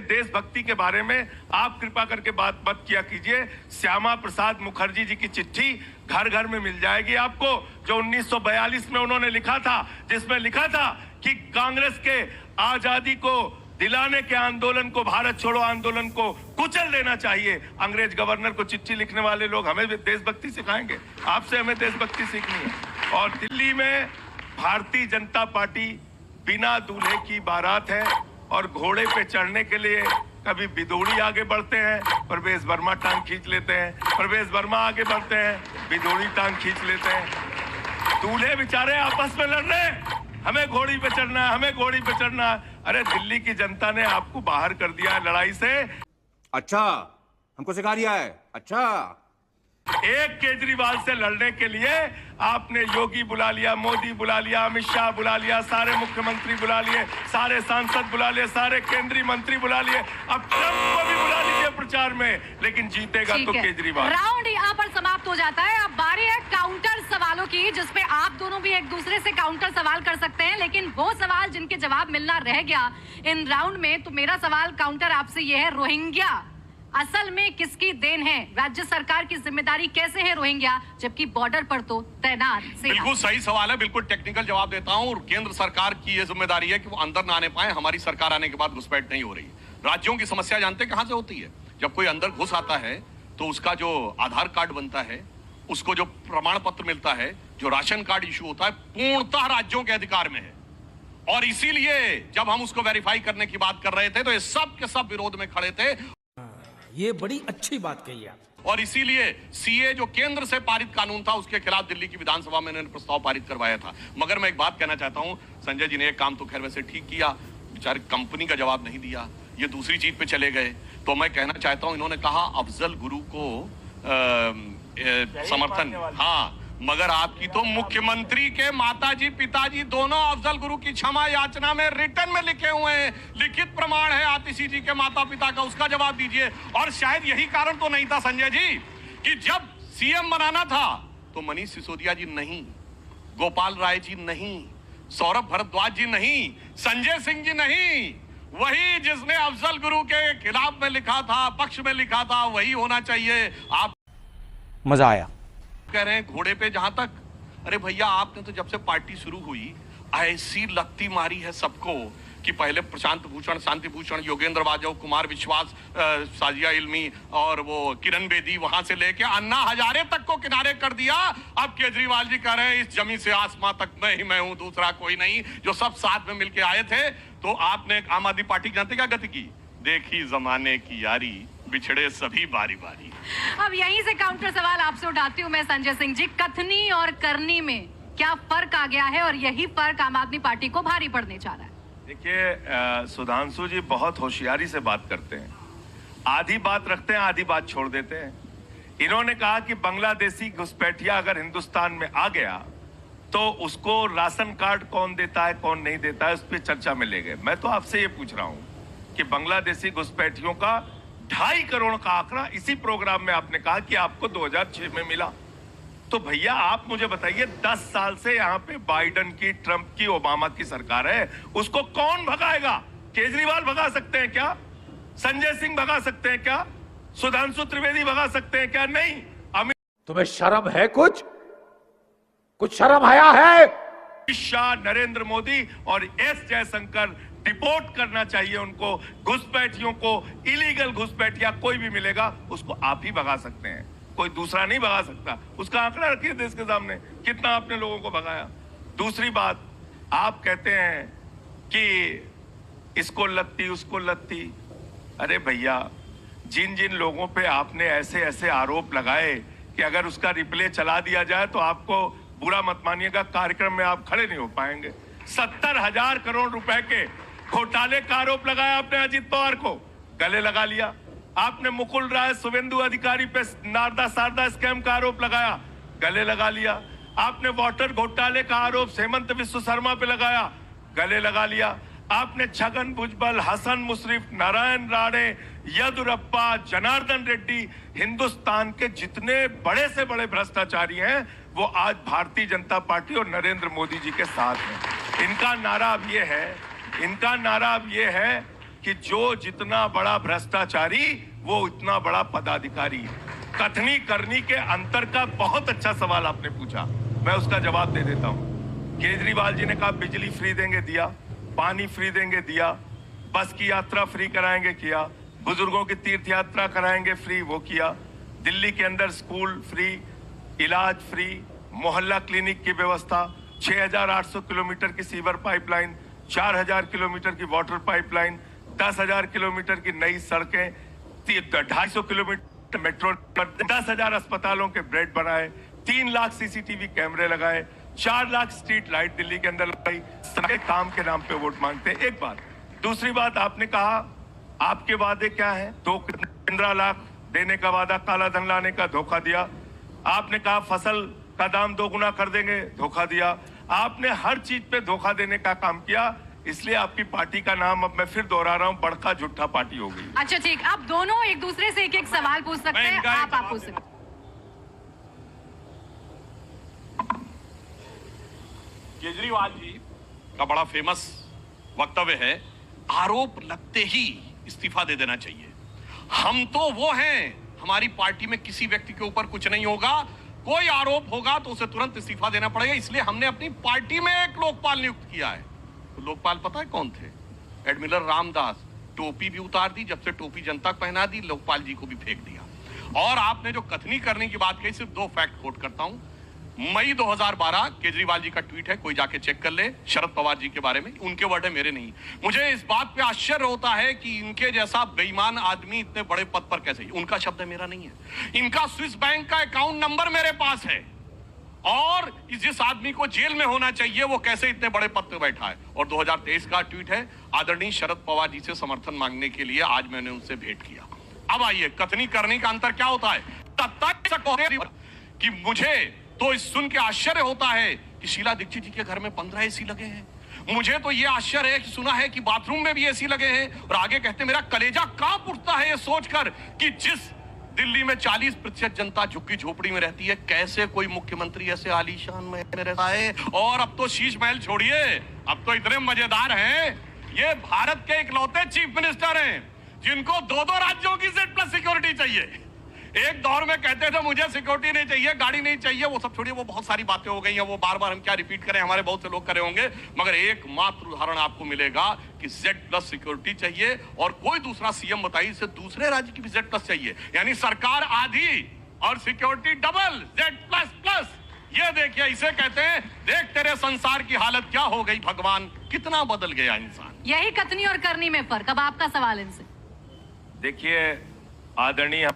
देशभक्ति के बारे में आप कृपा करके बात मत किया कीजिए। श्यामा प्रसाद मुखर्जी जी की चिट्ठी घर घर में मिल जाएगी आपको, जो 1942 में उन्होंने लिखा था, जिसमें लिखा था कि कांग्रेस के आजादी को दिलाने के आंदोलन को, भारत छोड़ो आंदोलन को कुचल देना चाहिए। अंग्रेज गवर्नर को चिट्ठी लिखने वाले लोग हमें देशभक्ति सिखाएंगे? आपसे हमें देशभक्ति सीखनी है। और दिल्ली में भारतीय जनता पार्टी बिना दूल्हे की बारात है और घोड़े पे चढ़ने के लिए कभी बिदोड़ी आगे बढ़ते हैं, परवेज वर्मा टांग खींच लेते हैं, परवेज वर्मा आगे बढ़ते हैं, बिदोड़ी टांग खींच लेते हैं। दूल्हे बेचारे आपस में लड़ रहे हैं, हमें घोड़ी पे चढ़ना है, हमें घोड़ी पे चढ़ना है। अरे दिल्ली की जनता ने आपको बाहर कर दिया है लड़ाई से। अच्छा, हमको सिखा दिया है। अच्छा, एक केजरीवाल से लड़ने के लिए आपने योगी बुला लिया, मोदी बुला लिया, अमित शाह बुला लिया, सारे मुख्यमंत्री बुला लिए, सारे सांसद बुला लिए, सारे केंद्रीय मंत्री बुला लिए, अब ट्रंप को भी बुला लीजिए प्रचार में, लेकिन जीतेगा तो केजरीवाल। राउंड यहाँ पर समाप्त हो जाता है। अब बारी है काउंटर सवालों की, जिसपे आप दोनों भी एक दूसरे से काउंटर सवाल कर सकते हैं, लेकिन वो सवाल जिनके जवाब मिलना रह गया इन राउंड में, तो मेरा सवाल काउंटर आपसे ये है, रोहिंग्या असल में किसकी देन है? राज्य सरकार की जिम्मेदारी कैसे है रोहिंग्या, जबकि बॉर्डर पर तो तैनात सेना? बिल्कुल सही सवाल है, बिल्कुल टेक्निकल जवाब देता हूं। केंद्र सरकार की यह जिम्मेदारी है कि वो अंदर ना आने पाए। हमारी सरकार आने के बाद घुसपैठ नहीं हो रही। राज्यों की समस्या जानते कहां से होती है? जब कोई अंदर घुस आता है तो उसका जो आधार कार्ड बनता है, उसको जो प्रमाण पत्र मिलता है, जो राशन कार्ड इशू होता है, पूर्णतः राज्यों के अधिकार में है। और इसीलिए जब हम उसको वेरीफाई करने की बात कर रहे थे तो ये सब के सब विरोध में खड़े थे। ये बड़ी अच्छी बात कही आप। और इसीलिए सीए जो केंद्र से पारित कानून था, उसके खिलाफ दिल्ली की विधानसभा में उन्होंने प्रस्ताव पारित करवाया था। मगर मैं एक बात कहना चाहता हूं, संजय जी ने एक काम तो खैर वैसे ठीक किया, बेचारे कंपनी का जवाब नहीं दिया, ये दूसरी चीज पे चले गए। तो मैं कहना चाहता हूं, इन्होंने कहा अफजल गुरु को समर्थन, हाँ, मगर आपकी तो मुख्यमंत्री के माताजी पिताजी दोनों अफजल गुरु की क्षमा याचना में रिटर्न में लिखे हुए हैं, लिखित प्रमाण है आतिशी जी के माता पिता का, उसका जवाब दीजिए। और शायद यही कारण तो नहीं था संजय जी कि जब सीएम बनाना था तो मनीष सिसोदिया जी नहीं, गोपाल राय जी नहीं, सौरभ भारद्वाज जी नहीं, संजय सिंह जी नहीं, वही जिसने अफजल गुरु के खिलाफ में लिखा था, पक्ष में लिखा था, वही होना चाहिए। आप मजा आया कह रहे हैं घोड़े पे। जहां तक, अरे भैया आपने तो जब से पार्टी शुरू हुई ऐसी लत्ती मारी है सबको कि पहले प्रशांत भूषण, शांति भूषण, योगेंद्र वाजव, कुमार विश्वास, साजिया इल्मी और वो किरण बेदी, वहां से लेके अन्ना हजारे तक को किनारे कर दिया। अब केजरीवाल जी कह रहे हैं इस जमी से आसमां तक मैं ही मैं हूं, दूसरा कोई नहीं, जो सब साथ में मिलके आए थे। तो आपने आम आदमी पार्टी जानते क्या गति की? देखी जमाने की यारी, बिछड़े सभी बारी बारी। अब यहीं से काउंटर सवाल आपसे उठाती हूँ मैं संजय सिंह जी, कथनी और करनी में क्या फर्क आ गया है और यही फर्क आम आदमी पार्टी को भारी पड़ने जा रहा है? देखिए सुधांशु जी बहुत होशियारी से बात करते हैं, आधी बात रखते हैं, आधी बात छोड़ देते हैं। इन्होंने कहा कि बांग्लादेशी घुसपैठिया अगर हिंदुस्तान में आ गया तो उसको राशन कार्ड कौन देता है कौन नहीं देता है, उस पर चर्चा में ले गए। मैं तो आपसे ये पूछ रहा हूं कि बांग्लादेशी घुसपैठियों का 2.5 करोड़ का आंकड़ा इसी प्रोग्राम में आपने कहा कि आपको 2006 में मिला। तो भैया आप मुझे बताइए, 10 साल से यहाँ पे बाइडन की, ट्रंप की, ओबामा की सरकार है, उसको कौन भगाएगा? केजरीवाल भगा सकते हैं क्या? संजय सिंह भगा सकते हैं क्या? सुधांशु त्रिवेदी भगा सकते हैं क्या? नहीं। अमित तुम्हें शर्म है? कुछ शर्म आया है? शाह, नरेंद्र मोदी और एस जयशंकर डिपोर्ट करना चाहिए उनको, घुसपैठियों को, इलीगल घुसपैठिया कोई भी मिलेगा उसको आप ही भगा सकते हैं, कोई दूसरा नहीं भगा सकता। उसका आंकड़ा रखिए देश के सामने, कितना आपने लोगों को भगाया। दूसरी बात, आप कहते हैं कि इसको लत्ती उसको लत्ती। अरे भैया, जिन जिन लोगों पे आपने ऐसे ऐसे आरोप लगाए कि अगर उसका रिप्ले चला दिया जाए तो आपको बुरा मत मानिएगा, कार्यक्रम में आप खड़े नहीं हो पाएंगे। 70,000 करोड़ रुपए के घोटाले का आरोप लगाया आपने अजित पवार को, गले लगा लिया। आपने मुकुल राय, शुभेंदु अधिकारी पे नारदा शारदा स्कैम का आरोप लगाया, गले लगा लिया। आपने वाटर घोटाले का आरोप हेमंत विश्व शर्मा पे लगाया, गले लगा लिया। आपने छगन भुजबल, हसन मुशर्रफ, नारायण राणे, येदियुरप्पा, जनार्दन रेड्डी, हिंदुस्तान के जितने बड़े से बड़े भ्रष्टाचारी हैं वो आज भारतीय जनता पार्टी और नरेंद्र मोदी जी के साथ हैं। इनका नारा अब ये है कि जो जितना बड़ा भ्रष्टाचारी वो उतना बड़ा पदाधिकारी। कथनी करनी के अंतर का बहुत अच्छा सवाल आपने पूछा, मैं उसका जवाब दे देता हूं। केजरीवाल जी ने कहा बिजली फ्री देंगे, दिया। पानी फ्री देंगे, दिया। बस की यात्रा फ्री कराएंगे, किया। बुजुर्गों की तीर्थ यात्रा कराएंगे फ्री, वो किया। दिल्ली के अंदर स्कूल फ्री, इलाज फ्री, मोहल्ला क्लिनिक की व्यवस्था, 6,800 किलोमीटर की सीवर पाइपलाइन, 4,000 किलोमीटर की वाटर पाइपलाइन, 10,000 किलोमीटर की नई सड़कें, 250 किलोमीटर मेट्रो, 10,000 अस्पतालों के बेड बनाए, 3 लाख सीसीटीवी कैमरे लगाए, 4 लाख स्ट्रीट लाइट दिल्ली के अंदर लगाई। सारे काम के नाम पे वोट मांगते हैं। एक बात। दूसरी बात, आपने कहा आपके वादे क्या है? 15 लाख देने का वादा, काला धन लाने का धोखा दिया। आपने कहा फसल का दाम 2 गुना कर देंगे, धोखा दिया। आपने हर चीज पे धोखा देने का काम किया, इसलिए आपकी पार्टी का नाम अब मैं फिर दोहरा रहा हूं, बड़का झूठा पार्टी हो गई। अच्छा ठीक, आप दोनों एक दूसरे से एक एक सवाल पूछ सकते हैं। आप पूछ सकते हैं। केजरीवाल जी का बड़ा फेमस वक्तव्य है, आरोप लगते ही इस्तीफा दे देना चाहिए। हम तो वो हैं, हमारी पार्टी में किसी व्यक्ति के ऊपर कुछ नहीं होगा, कोई आरोप होगा तो उसे तुरंत इस्तीफा देना पड़ेगा, इसलिए हमने अपनी पार्टी में एक लोकपाल नियुक्त किया है। तो लोकपाल पता है कौन थे? एडमिरल रामदास। टोपी भी उतार दी, जब से टोपी जनता को पहना दी, लोकपाल जी को भी फेंक दिया। और आपने जो कथनी करने की बात कही, सिर्फ 2 फैक्ट कोट करता हूं। मई 2012 केजरीवाल जी का ट्वीट है, कोई जाके चेक कर ले, शरद पवार जी के बारे में, उनके वर्ड है, मेरे नहीं। मुझे इस बात पे आश्चर्य होता है कि इनके जैसा बेईमान आदमी इतने बड़े पद पर कैसे, उनका शब्द है, मेरा नहीं है। इनका स्विस बैंक का अकाउंट नंबर मेरे पास है, और जिस आदमी को जेल में होना चाहिए वो कैसे इतने बड़े पद पर बैठा है। और 2023 का ट्वीट है, आदरणीय शरद पवार जी से समर्थन मांगने के लिए आज मैंने उनसे भेंट किया। अब आइए, कथनी करने का अंतर क्या होता है? कि मुझे तो इस सुन के आश्चर्य होता है कि शीला दीक्षित जी के घर में 15 एसी लगे हैं। मुझे तो यह आश्चर्य है कि सुना है कि बाथरूम में भी एसी लगे हैं। और आगे कहते, मेरा कलेजा कांप उठता है ये सोचकर कि जिस दिल्ली में 40% जनता झुग्गी झोपड़ी में रहती है, कैसे कोई मुख्यमंत्री ऐसे आलीशान महल में रहता है। और अब तो शीश महल छोड़िए, अब तो इतने मजेदार हैं, ये भारत के इकलौते चीफ मिनिस्टर हैं जिनको 2-2 राज्यों की Z+ सिक्योरिटी चाहिए। एक दौर में कहते थे मुझे सिक्योरिटी नहीं चाहिए, गाड़ी नहीं चाहिए, वो सब छोड़िए, वो बहुत सारी बातें हो गई हैं, वो बार बार हम क्या रिपीट करें, हमारे बहुत से लोग करे होंगे। मगर एकमात्र उदाहरण आपको मिलेगा कि Z+ सिक्योरिटी चाहिए, और कोई दूसरा सीएम बताइए इसे दूसरे राज्य की भी Z+ चाहिए, यानी सरकार आधी और सिक्योरिटी डबल, Z++। ये देखिए, इसे कहते हैं देख तेरे संसार की हालत क्या हो गई भगवान, कितना बदल गया इंसान। यही कथनी और करनी में फर्क। अब आपका सवाल इनसे। देखिए, आदरणीय